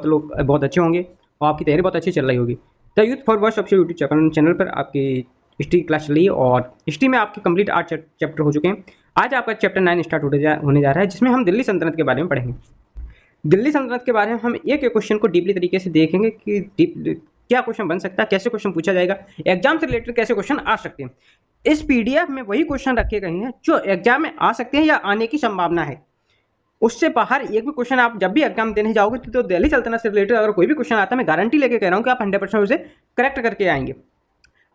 बहुत अच्छे होंगे और आपकी तैयारी बहुत अच्छी चल रही होगी। द यूथ फॉर वर्स सबसे यूट्यूब चैनल पर आपकी हिस्ट्री क्लास चली और हिस्ट्री में आपके कंप्लीट 8 चैप्टर हो चुके हैं। आज आपका चैप्टर 9 स्टार्ट होने जा रहा है, जिसमें हम दिल्ली सल्तनत के बारे में पढ़ेंगे। दिल्ली सल्तनत के बारे में हम एक एक क्वेश्चन को डीपली तरीके से देखेंगे कि क्या क्वेश्चन बन सकता है, कैसे क्वेश्चन पूछा जाएगा, एग्जाम से रिलेटेड कैसे क्वेश्चन आ सकते हैं। इस पीडीएफ में वही क्वेश्चन रखे गए हैं जो एग्जाम में आ सकते हैं या आने की संभावना है। उससे बाहर एक भी क्वेश्चन आप जब भी एग्जाम देने जाओगे तो दिल्ली सल्तनत से रिलेटेड अगर कोई भी क्वेश्चन आता है, मैं गारंटी लेके कह रहा हूँ कि आप 100% उसे करेक्ट करके आएंगे।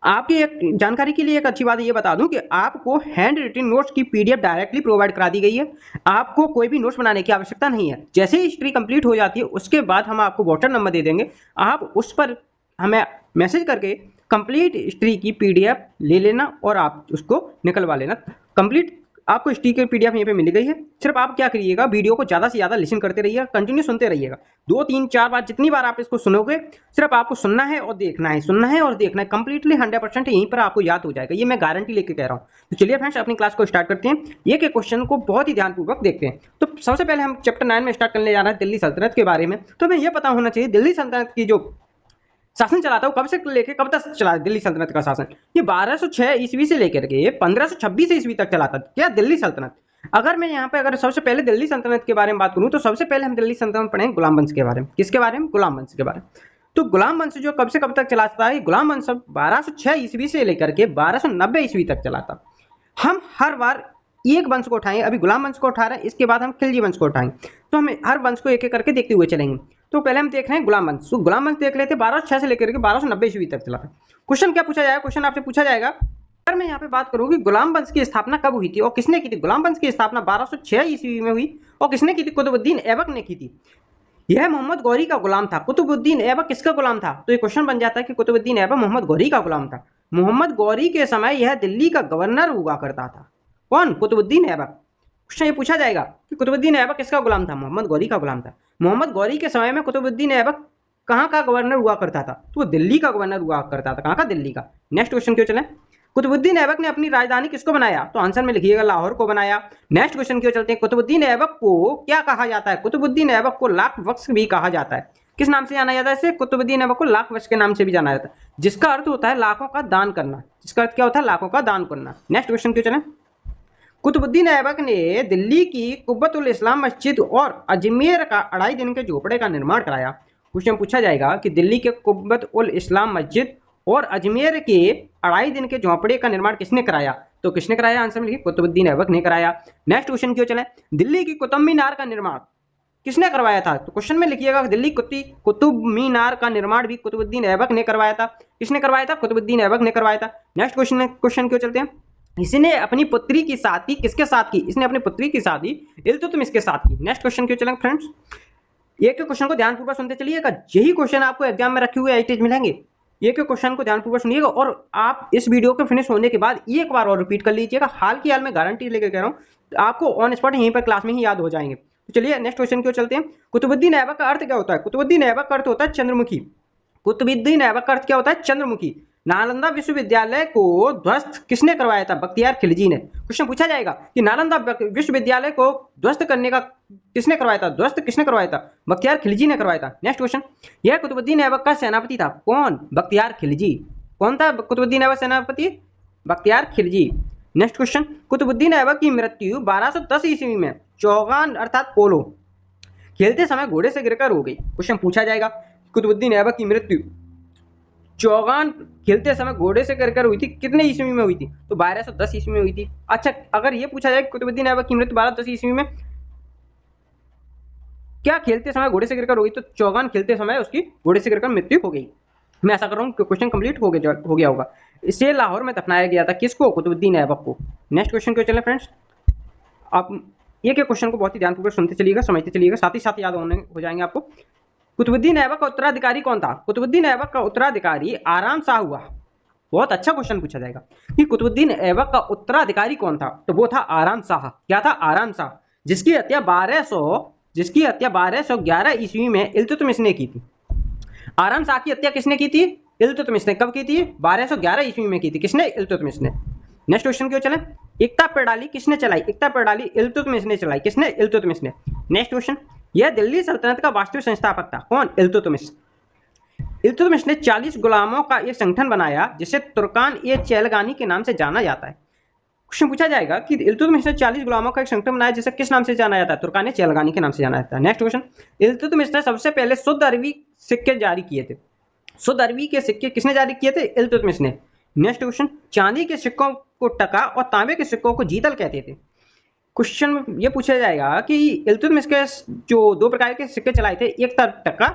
आपकी एक जानकारी के लिए एक अच्छी बात ये बता दूं कि आपको हैंड रिटन नोट्स की पीडीएफ डायरेक्टली प्रोवाइड करा दी गई है। आपको कोई भी नोट्स बनाने की आवश्यकता नहीं है। जैसे ही हिस्ट्री कंप्लीट हो जाती है उसके बाद हम आपको व्हाट्सएप नंबर दे देंगे, आप उस पर हमें मैसेज करके कंप्लीट हिस्ट्री की पीडीएफ ले लेना और आप उसको निकलवा लेना। कंप्लीट आपको हिस्ट्री की पीडीएफ यहीं पे मिल गई है। सिर्फ आप क्या करिएगा, वीडियो को ज़्यादा से ज़्यादा लिसन करते रहिएगा, कंटिन्यू सुनते रहिएगा। 2 3 4 बार जितनी बार आप इसको सुनोगे, सिर्फ आपको सुनना है और देखना है, सुनना है और देखना है। कंप्लीटली 100% यहीं पर आपको याद हो जाएगा, ये मैं गारंटी लेके कह रहा हूँ। तो चलिए फ्रेंड्स, अपनी क्लास को स्टार्ट करते हैं। एक एक क्वेश्चन को बहुत ही ध्यानपूर्वक देखते हैं। तो सबसे पहले हम चैप्टर 9 में स्टार्ट करने जा रहे हैं दिल्ली सल्तनत के बारे में। तो हमें यह पता होना चाहिए दिल्ली सल्तनत की जो शासन चला था वो कब से लेके कब तक चला। दिल्ली सल्तनत का शासन ये 1206 ईस्वी से लेकर के 1526 ईस्वी तक चला था। क्या दिल्ली सल्तनत। अगर मैं यहाँ पे अगर सबसे पहले दिल्ली सल्तनत के बारे में बात करूँ तो सबसे पहले हम दिल्ली सल्तनत पढ़ेंगे गुलाम वंश के बारे में। किसके बारे में? गुलाम वंश के बारे में। तो गुलाम वंश जो कब से कब तक चला था, गुलाम वंश 1206 ईस्वी से लेकर के 1290 ईस्वी तक चला था। हम हर बार एक वंश को उठाएंगे, अभी गुलाम वंश को उठा रहे हैं, इसके बाद हम खिलजी वंश को उठाएंगे। तो हमें हर वंश को एक एक करके देखते हुए चलेंगे। तो पहले हम देख रहे हैं गुलाम वंश। तो गुलाम वंश देख लेते हैं 1206 से लेकर के 1290 ईस्वी तक चला था। क्वेश्चन क्या पूछा जाएगा? क्वेश्चन आपसे पूछा जाएगा, अगर मैं यहाँ पे बात करूँ कि गुलाम वंश की स्थापना कब हुई थी और किसने की थी। गुलाम वंश की स्थापना 1206 ईस्वी में हुई और किसने की थी? कुतुबुद्दीन ऐबक ने की थी। यह मोहम्मद गौरी का गुलाम था। कुतुबुद्दीन ऐबक किसका गुलाम था? तो ये क्वेश्चन बन जाता है कि कुतुबुद्दीन ऐबक मोहम्मद गौरी का गुलाम था। मोहम्मद गौरी के समय यह दिल्ली का गवर्नर हुआ करता था। कौन? कुतुबुद्दीन ऐबक। क्वेश्चन ये पूछा जाएगा कि कुतुबुद्दीन ऐबक किसका गुलाम था? मोहम्मद गौरी का गुलाम था। मोहम्मद गौरी के समय में कुतुबुद्दीन ऐबक कहाँ का गवर्नर हुआ करता था? तो दिल्ली का गवर्नर हुआ करता था। कहाँ का? दिल्ली का। नेक्स्ट क्वेश्चन क्यों चले, कुतुबुद्दीन ऐबक ने अपनी राजधानी किसको बनाया? तो आंसर में लिखिएगा लाहौर को बनाया। नेक्स्ट क्वेश्चन क्यों चलते हैं, कुतुबुद्दीन ऐबक को क्या कहा जाता है? कुतुबुद्दीन ऐबक को लाख बख्श भी कहा जाता है। किस नाम से जाना जाता है इसे? कुतुबुद्दीन ऐबक को लाख बख्श के नाम से भी जाना जाता है, जिसका अर्थ होता है लाखों का दान करना। जिसका अर्थ क्या होता है? लाखों का दान करना। नेक्स्ट क्वेश्चन क्यों चले, कुतुबुद्दीन ऐबक ने दिल्ली की कुब्बत उल इस्लाम मस्जिद और अजमेर का 2.5 दिन के झोपड़े का निर्माण कराया। क्वेश्चन पूछा जाएगा कि दिल्ली के कुब्बत उल इस्लाम मस्जिद और अजमेर के 2.5 दिन के झोपड़े का निर्माण किसने कराया? तो किसने कराया? आंसर में लिखिए कुतुबुद्दीन ऐबक ने कराया। नेक्स्ट क्वेश्चन क्यों चले, दिल्ली की कुतुब मीनार का निर्माण किसने करवाया था? तो क्वेश्चन में लिखिएगा दिल्ली कुतुब मीनार का निर्माण भी कुतुबुद्दीन ऐबक ने करवाया था। किसने करवाया था? कुतुबुद्दीन ऐबक ने करवाया था। नेक्स्ट क्वेश्चन क्यों चलते हैं, इसने अपनी पुत्री की शादी किसके साथ की? इसने अपनी पुत्री की शादी इल्तुतमिश के साथ की। नेक्स्ट क्वेश्चन क्यों चलेंगे फ्रेंड्स, एक एक क्वेश्चन को ध्यानपूर्वक सुनते चलिएगा। यही क्वेश्चन आपको एग्जाम में रखे हुए आईटीज मिलेंगे। एक एक क्वेश्चन को ध्यानपूर्वक सुनिएगा और आप इस वीडियो के फिनिश होने के बाद एक बार और रिपीट कर लीजिएगा। हाल की हाल में गारंटी लेकर कह रहा हूँ, आपको ऑन स्पॉट यहीं पर क्लास में ही याद हो जाएंगे। तो चलिए नेक्स्ट क्वेश्चन क्यों चलते हैं, कुतुबुद्दीन ऐबक का अर्थ क्या होता है? कुतुबुद्दीन ऐबक का अर्थ होता है चंद्रमुखी। कुतुबुद्दीन ऐबक का अर्थ क्या होता है? चंद्रमुखी। नालंदा विश्वविद्यालय को ध्वस्त किसने करवाया था? बख्तियार खिलजी ने। क्वेश्चन पूछा जाएगा कि नालंदा विश्वविद्यालय को ध्वस्त करने का किसने करवाया था? ध्वस्त किसने करवाया था? बख्तियार खिलजी ने करवाया था। नेक्स्ट क्वेश्चन, यह कुतुबुद्दीन ऐबक का सेनापति था। कौन? बख्तियार खिलजी। कौन था कुतुबुद्दीन ऐबक सेनापति? बख्तियार खिलजी। नेक्स्ट क्वेश्चन, कुतुबुद्दीन ऐबक की मृत्यु 1210 ईस्वी में चौगान अर्थात पोलो खेलते समय घोड़े से गिरकर हो गई। क्वेश्चन पूछा जाएगा कुतुबुद्दीन ऐबक की मृत्यु चौगान खेलते समय घोड़े से गिरकर हुई थी, कितने ईस्वी में हुई थी? तो 1210 ईस्वी में हुई थी। अच्छा, अगर ये पूछा जाए कुतुबुद्दीन ऐबक की मृत्यु 1210 ईस्वी में क्या खेलते समय घोड़े से गिरकर हो गई, तो चौगान खेलते समय उसकी घोड़े से गिरकर मृत्यु हो गई। मैं ऐसा कर रहा हूँ कि क्वेश्चन कंप्लीट हो गया होगा। इसे लाहौर में दफनाया गया था। किसको? कुतुबुद्दीन ऐबक को। नेक्स्ट क्वेश्चन क्यों चले फ्रेंड्स, आप एक एक क्वेश्चन को बहुत ही ध्यानपूर्वक सुनते चलिएगा, समझते चलिएगा, साथ ही साथ याद हो जाएंगे आपको। कुतुबुद्दीन ऐबक का उत्तराधिकारी कौन था? कुतुबुद्दीन ऐबक का उत्तराधिकारी आराम शाह हुआ। बहुत अच्छा क्वेश्चन पूछा जाएगा कि कुतुबुद्दीन ऐबक का उत्तराधिकारी कौन था? तो वो था आराम शाह। क्या था? आराम शाह, जिसकी हत्या 1211 ईस्वी में इल्तुतमिश ने की थी। आराम शाह की हत्या किसने की थी? इल्तुतमिश ने। कब की थी? 1211 ईस्वी में की थी। किसने? इल्तुतमिश ने। नेक्स्ट क्वेश्चन क्यों चले, एकता प्रणाली किसने चलाई? एकता प्रणाली इल्तुतमिश ने चलाई। किसने? इल्तुतमिश ने। नेक्स्ट क्वेश्चन, यह दिल्ली सल्तनत का वास्तविक संस्थापक था। कौन? इल्तुतमिश। इल्तुतमिश ने 40 गुलामों का एक संगठन बनाया जिसे तुर्कान ए चैलगानी के नाम से जाना जाता है। क्वेश्चन पूछा जाएगा कि इल्तुतमिश ने 40 गुलामों का एक संगठन बनाया जिसे किस नाम से जाना जाता है? तुर्कान ए चैलगानी के नाम से जाना जाता है। नेक्स्ट क्वेश्चन, इल्तुतमिश ने सबसे पहले शुद्ध अरबी सिक्के जारी किए थे। शुद्ध अरबी के सिक्के किसने जारी किए थे? इल्तुतमिश ने। नेक्स्ट क्वेश्चन, चांदी के सिक्कों को टका और तांबे के सिक्कों को जीतल कहते थे। क्वेश्चन में ये पूछा जाएगा कि इल्तुतमिश के जो 2 प्रकार के सिक्के चलाए थे, एक था टका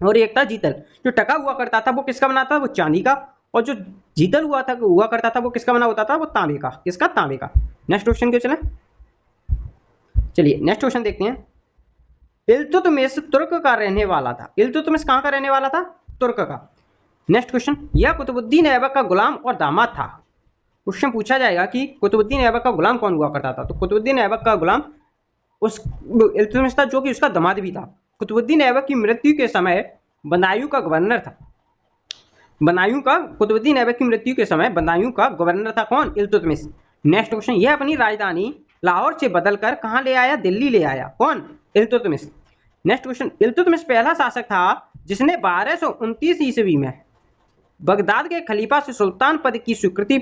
और एक था जीतल। जो टका हुआ करता था वो किसका बना था? वो चांदी का। और जो जीतल हुआ करता था वो किसका बना होता था? वो तांबे का। किसका? तांबे का। नेक्स्ट क्वेश्चन क्यों चले, चलिए नेक्स्ट क्वेश्चन देखते हैं। इल्तुतमिश तुर्क का रहने वाला था। इल्तुतमिश कहाँ का रहने वाला था? तुर्क का। नेक्स्ट क्वेश्चन, यह कुतुबुद्दीन ऐबक का गुलाम और दामाद था। क्वेश्चन पूछा जाएगा कि कुतुबुद्दीन ऐबक का गुलाम कौन हुआ करता था? तो कुतुबुद्दीन ऐबक का गुलाम उस इल्तुतमिश था, जो कि उसका दामाद भी था। कुतुबुद्दीन ऐबक की मृत्यु के समय बदायूं का गवर्नर था। कुतुबुद्दीन ऐबक की मृत्यु के समय बदायूं का गवर्नर था। कौन? इल्तुतमिश। नेक्स्ट क्वेश्चन, यह अपनी राजधानी लाहौर से बदलकर कहाँ ले आया? दिल्ली ले आया। कौन? इल्तुतमिश। नेक्स्ट क्वेश्चन, इल्तुतमिश पहला शासक था जिसने 1229 ईस्वी में बगदाद के खलीफा से सुल्तान पद की स्वीकृति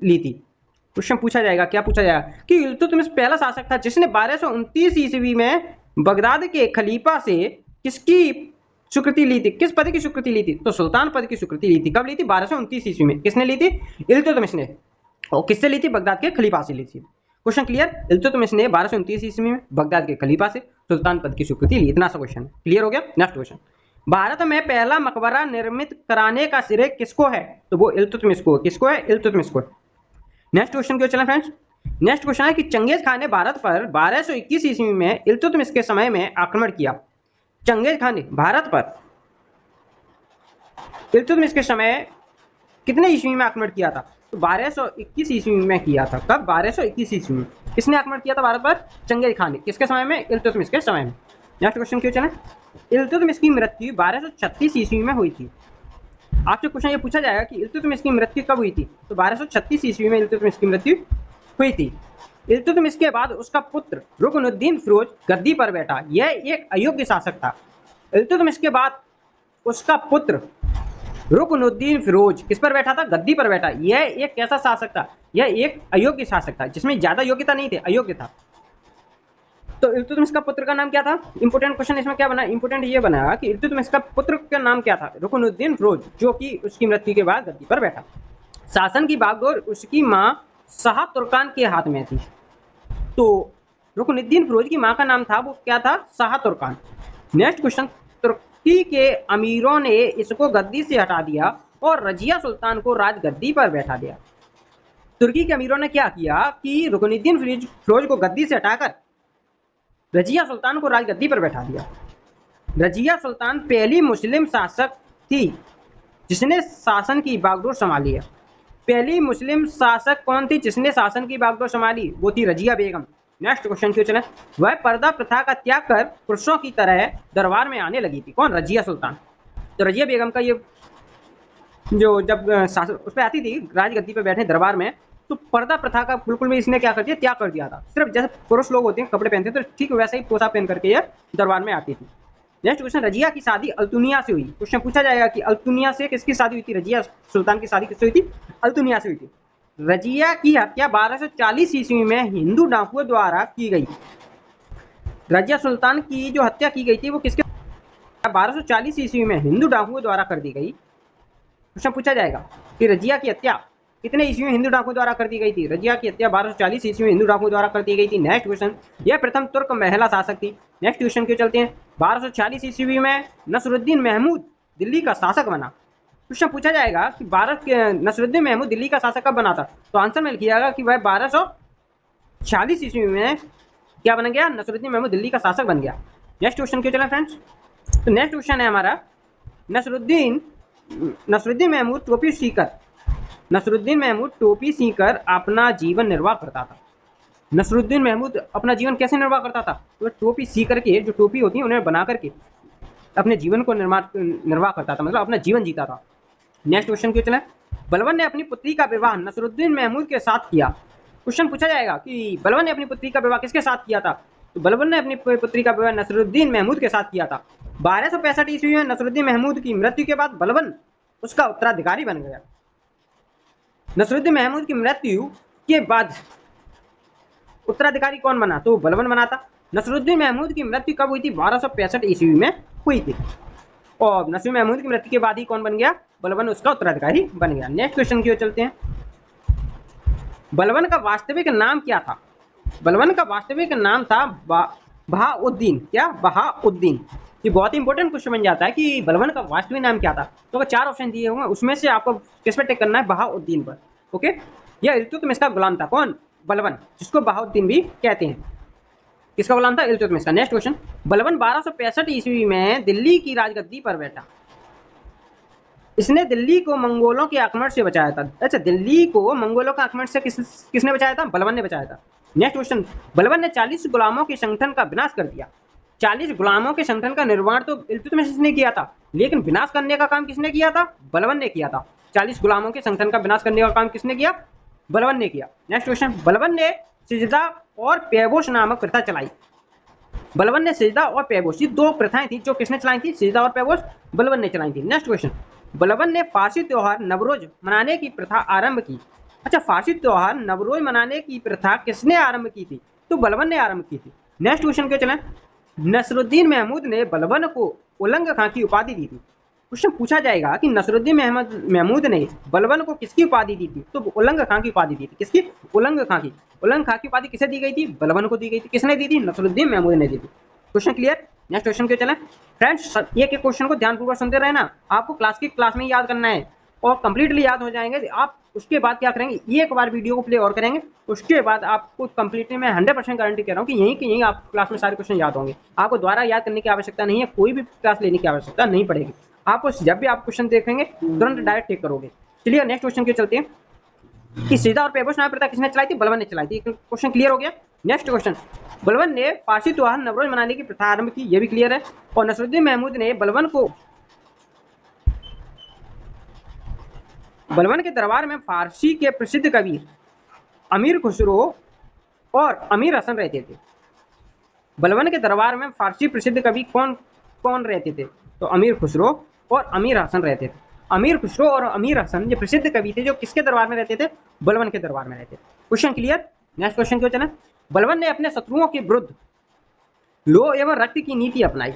ली थी। क्वेश्चन पूछा जाएगा, क्या पूछा जाएगा कि इल्तुतमिश पहला शासक था जिसने 1229 ईस्वी में बगदाद के खलीफा से किसकी स्वीकृति ली थी? किस पद की स्वीकृति ली थी? तो सुल्तान पद की स्वीकृति ली थी। कब ली थी? 1229 ईस्वी में। किसने ली थी? इल्तुतमिश ने। और किससे ली थी? बगदाद के खलीफा से ली थी। Question clear? इल्तुतमिश ने 1229 ईस्वी में बगदाद के खलीफा से सुल्तान पद की स्वीकृति ली। इतना सा क्वेश्चन क्लियर हो गया। नेक्स्ट क्वेश्चन, भारत में पहला मकबरा निर्मित कराने का श्रेय किसको है? तो वो इल्तुतमिश को। किसको है? इल्तुतमिश को। नेक्स्ट क्वेश्चन क्यों चला फ्रेंड्स? नेक्स्ट क्वेश्चन है कि चंगेज खान ने भारत पर 1221 ईस्वी में इल्तुतमिश के समय में आक्रमण किया। चंगेज खान ने भारत पर इल्तुतमिश के समय कितने ईस्वी में आक्रमण किया था? तो 1221 ईस्वी में किया था। कब? 1221 ईस्वी में। किसने आक्रमण किया था भारत पर? चंगेज खान ने। किसके समय में? इल्तुतमिश के समय में। नेक्स्ट क्वेश्चन क्यों चला? इल्तुतमिश की मृत्यु 1236 ईस्वी में हुई थी। आपसे क्वेश्चन ये पूछा जाएगा कि इल्तुतमिश की मृत्यु कब हुई थी? तो 1236 ईस्वी में इल्तुतमिश की मृत्यु हुई थी। इल्तुतमिश के बाद उसका पुत्र रुकनुद्दीन फिरोज गद्दी पर बैठा। यह एक अयोग्य शासक था। इल्तुतमिश के बाद उसका पुत्र रुकनुद्दीन फिरोज किस पर बैठा था? गद्दी पर बैठा। यह एक कैसा शासक था? यह एक अयोग्य शासक था, जिसमें ज्यादा योग्यता नहीं थे, अयोग्य था। तो इल्तुतमिश का पुत्र का नाम क्या था? इंपोर्टेंट क्वेश्चन इसमें क्या बना? इंपोर्टेंट ये बना कि इल्तुतमिश का पुत्र का नाम क्या था? रुकनुद्दीन फिरोज, जो कि उसकी मृत्यु के बाद गद्दी पर बैठा। शासन की बागडोर उसकी मां शाह तुर्कान के हाथ में थी। तो रुकनुद्दीन फिरोज की मां का नाम था, वो क्या था? शाह तुर्कान। नेक्स्ट क्वेश्चन, तुर्की के अमीरों ने इसको गद्दी से हटा दिया और रजिया सुल्तान को राजगद्दी पर बैठा दिया। तुर्की के अमीरों ने क्या किया कि रुकनुद्दीन फिरोज को गद्दी से हटाकर रजिया सुल्तान को राजगद्दी पर बैठा दिया। रजिया सुल्तान पहली मुस्लिम शासक थी जिसने शासन की बागडोर संभाली है। पहली मुस्लिम शासक कौन थी जिसने शासन की बागडोर संभाली? वो थी रजिया बेगम। नेक्स्ट क्वेश्चन क्यों चले? वह पर्दा प्रथा का त्याग कर पुरुषों की तरह दरबार में आने लगी थी। कौन? रजिया सुल्तान। तो रजिया बेगम का ये जो जब शासन उस पर आती थी राजगद्दी पर बैठे दरबार में, तो पर्दा प्रथा का बिल्कुल भी इसने क्या कर दिया? त्याग कर दिया था। सिर्फ जैसे पुरुष लोग होते हैं कपड़े पहनते हैं, तो ठीक वैसे ही पोशाक पहन करके ये दरबार में आती थी। नेक्स्ट क्वेश्चन, रजिया की शादी अल्तुनिया से हुई। क्वेश्चन पूछा जाएगा कि अल्तुनिया से किसकी शादी हुई थी? रजिया सुल्तान की शादी किससे हुई थी? अल्तुनिया से हुई थी। रजिया की हत्या 1240 ईस्वी में हिंदू डाकुओं द्वारा की गई। रजिया सुल्तान की जो हत्या की गई थी वो किसके 1240 ईस्वी में हिंदू डाकुओं द्वारा कर दी गई। क्वेश्चन पूछा जाएगा कि रजिया की हत्या कितने ईस्वी में हिंदू डाकुओं द्वारा कर दी गई थी? रजिया की हत्या 1240 ईस्वी में हिंदू डाकुओं द्वारा कर दी गई थी। नेक्स्ट क्वेश्चन, यह प्रथम तुर्क महिला शासक थी। नेक्स्ट क्वेश्चन क्यों चलते हैं? 1240 ईस्वी में नसरुद्दीन महमूद दिल्ली का शासक बना। क्वेश्चन पूछा जाएगा कि नसरुद्दीन महमूद दिल्ली का शासक कब बना था? तो आंसर में लिखिएगा कि वह 1240 ईस्वी में क्या बन गया? नसरुद्दीन महमूद दिल्ली का शासक बन गया। नेक्स्ट क्वेश्चन क्यों चला फ्रेंड्स? तो नेक्स्ट क्वेश्चन है हमारा, नसरुद्दीन महमूद टोपी सीकर अपना जीवन निर्वाह करता था। नसरुद्दीन महमूद अपना जीवन कैसे निर्वाह करता था? तो टोपी सी करके, जो टोपी होती है उन्हें बना करके अपने जीवन को निर्वाह करता था, मतलब अपना जीवन जीता था। नेक्स्ट क्वेश्चन क्यों चला? बलबन ने अपनी पुत्री का विवाह नसरुद्दीन महमूद के साथ किया। क्वेश्चन पूछा जाएगा कि बलबन ने अपनी पुत्री का विवाह किसके साथ किया था? तो बलबन ने अपनी पुत्री का विवाह नसरुद्दीन महमूद के साथ किया था। 1265 ईस्वी में नसरुद्दीन महमूद की मृत्यु के बाद बलबन उसका उत्तराधिकारी बन गया। नसरुद्दीन महमूद की मृत्यु के बाद उत्तराधिकारी कौन बना? तो बलबन बना था। नसरुद्दीन महमूद की मृत्यु कब हुई थी? 1265 ईस्वी में हुई थी। और नसरुद्दीन महमूद की मृत्यु के बाद ही कौन बन गया? बलबन उसका उत्तराधिकारी बन गया। नेक्स्ट क्वेश्चन की ओर चलते हैं। बलबन का वास्तविक नाम क्या था? बलबन का वास्तविक नाम था बहाउद्दीन। क्या? बहाउद्दीन। ये बहुत ही इंपॉर्टेंट क्वेश्चन बन जाता है कि बलबन का वास्तविक नाम क्या था। तो अगर 4 ऑप्शन दिए होंगे उसमें से आपको किस पर टिक करना है? बहाउद्दीन पर। ओके, यह इल्तुतमिश का गुलाम था। कौन? बलबन, जिसको बहाउद्दीन भी कहते हैं। किसका गुलाम था? इल्तुतमिश का। Next question. बलबन 1265 ईस्वी में दिल्ली की राजगद्दी पर बैठा। इसने दिल्ली को मंगोलों के आक्रमण से बचाया था। अच्छा, दिल्ली को मंगोलों के आक्रमण से किसने बचाया था? बलबन ने बचाया था। Next question. बलबन ने 40 गुलामों के संगठन का विनाश कर दिया। 40 गुलामों के संगठन का निर्माण तो इल्तुतमिश ने किया था, लेकिन विनाश करने का काम किसने किया था? बलबन ने किया था। 40 गुलामों के संगठन का विनाश करने का काम किसने किया? बलबन ने किया। Next question. बलबन ने सिजदा और पैबोश नामक प्रथा चलाई। बलबन ने सिजदा और पैबोश, ये 2 प्रथाएं थी जो किसने चलाई थी? सिजदा और पैबोश बलबन ने चलाई थी। Next question. बलबन ने फारसी त्योहार नवरोज मनाने की प्रथा आरंभ की। अच्छा, फारसी त्योहार नवरोज मनाने की प्रथा किसने आरंभ की थी? तो बलबन ने आरंभ की थी। नेक्स्ट क्वेश्चन के चलें। नसरुद्दीन महमूद ने बलबन को उलंग खां की उपाधि दी थी। क्वेश्चन पूछा जाएगा कि नसरुद्दीन महमूद ने बलबन को किसकी उपाधि दी थी? तो उलंग खां की उपाधि दी थी। किसकी? उलंग खां की। उलंग खां की उपाधि किसे दी गई थी? बलबन को दी गई थी। किसने दी थी? नसरुद्दीन महमूद ने दी थी। Question clear? नेक्स्ट क्वेश्चन के चलें। फ्रेंड्स, एक क्वेश्चन को ध्यानपूर्वक सुनते रहना। आपको क्लास में याद करना है और कंप्लीटली याद हो जाएंगे। आप उसके बाद क्या करेंगे? एक बार वीडियो को प्ले और करेंगे, उसके बाद आपको कंप्लीटली मैं 100% गारंटी कह रहा हूँ कि यहीं आप क्लास में सारे क्वेश्चन याद होंगे। आपको दोबारा याद करने की आवश्यकता नहीं है, कोई भी क्लास लेने की आवश्यकता नहीं पड़ेगी। आपको जब भी आप क्वेश्चन देखेंगे तुरंत डायरेक्ट टिक करोगे। चलिए नेक्स्ट क्वेश्चन के चलते हैं कि सिजदा और पैबोश नामक प्रथा किसने चलाई थी? बलबन ने चलाई थी। क्वेश्चन क्लियर हो गया। Next question. बलबन ने फारसी त्योहार नवरोज मनाने की प्रथा आरंभ की, यह भी क्लियर है। और नसरुद्दीन महमूद ने बलबन के दरबार में फारसी के प्रसिद्ध कवि अमीर खुसरो और अमीर हसन रहते थे। बलबन के दरबार में फारसी प्रसिद्ध कवि कौन कौन रहते थे? तो अमीर खुसरो और अमीर हसन रहते थे। अमीर खुसरो और अमीर हसन ये प्रसिद्ध कवि थे जो किसके दरबार में रहते थे? बलबन के दरबार में रहते थे। Question clear? नेक्स्ट क्वेश्चन क्यों चला। बलबन ने अपने शत्रुओं के विरुद्ध लोह एवं रक्त की नीति अपनाई।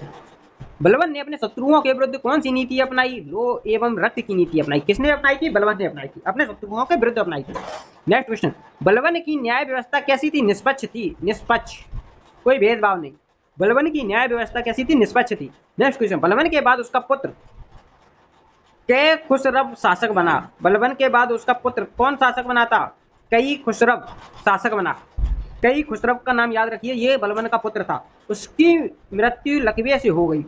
बलबन ने अपने शत्रुओं के विरुद्ध कौन सी नीति अपनाई? लोह एवं रक्त की नीति अपनाई। किसने अपनाई थी? बलबन ने अपनाई थी। अपने शत्रुओं के विरुद्ध अपनाई थी। Next question. बलबन की न्याय व्यवस्था कैसी थी? निष्पक्ष थी। निष्पक्ष, कोई भेदभाव नहीं। बलबन की न्याय व्यवस्था कैसी थी? निष्पक्ष थी। Next question. बलबन के बाद उसका पुत्र कई खुसरव शासक बना। बलबन के बाद उसका पुत्र कौन शासक बना था? कई खुसरव शासक बना। कई खुसरव का नाम याद रखिए, ये बलबन का पुत्र था। उसकी मृत्यु लकवे से हो गई।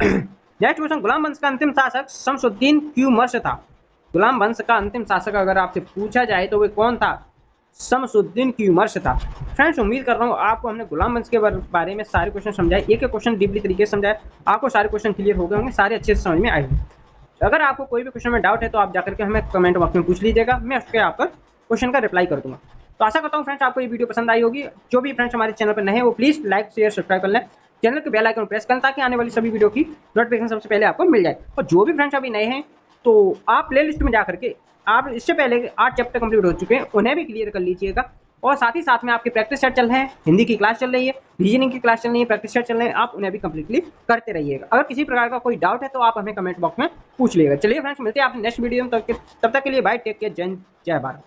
Next question. गुलाम वंश का अंतिम शासक शमसुद्दीन क्यों मर्श था? गुलाम वंश का अंतिम शासक अगर आपसे पूछा जाए तो वे कौन था? शमसुद्दीन क्यों मर्श था। फ्रेंड्स, उम्मीद कर रहा हूँ आपको हमने गुलाम वंश के बारे में सारे क्वेश्चन समझाए, एक क्वेश्चन डीपली तरीके से समझाए, आपको सारे क्वेश्चन क्लियर हो गए होंगे, सारे अच्छे से समझ में आए होंगे। अगर आपको कोई भी क्वेश्चन में डाउट है तो आप जाकर के हमें कमेंट बॉक्स में पूछ लीजिएगा, मैं उसके आपका क्वेश्चन का रिप्लाई कर दूंगा। तो आशा करता हूँ फ्रेंड्स आपको ये वीडियो पसंद आई होगी। जो भी फ्रेंड्स हमारे चैनल पर नए हैं वो प्लीज़ लाइक शेयर सब्सक्राइब कर लें, चैनल के बेल आइकन प्रेस करें ताकि आने वाली सभी वीडियो की नोटिफिकेशन सबसे पहले आपको मिल जाए। और जो भी फ्रेंड्स अभी नए हैं तो आप प्ले लिस्ट में जा करके आप इससे पहले 8 चैप्टर कंप्लीट हो चुके हैं उन्हें भी क्लियर कर लीजिएगा। और साथ ही साथ में आपकी प्रैक्टिस सेट चल रहे हैं, हिंदी की क्लास चल रही है, रीजनिंग की क्लास चल रही है, प्रैक्टिस सेट चल रहे हैं, आप उन्हें भी कंप्लीटली करते रहिएगा। अगर किसी प्रकार का कोई डाउट है तो आप हमें कमेंट बॉक्स में पूछ लीजिएगा। चलिए फ्रेंड्स, मिलते हैं आपने नेक्स्ट वीडियो में, तब तक के लिए बाय, टेक केयर, जय भारत।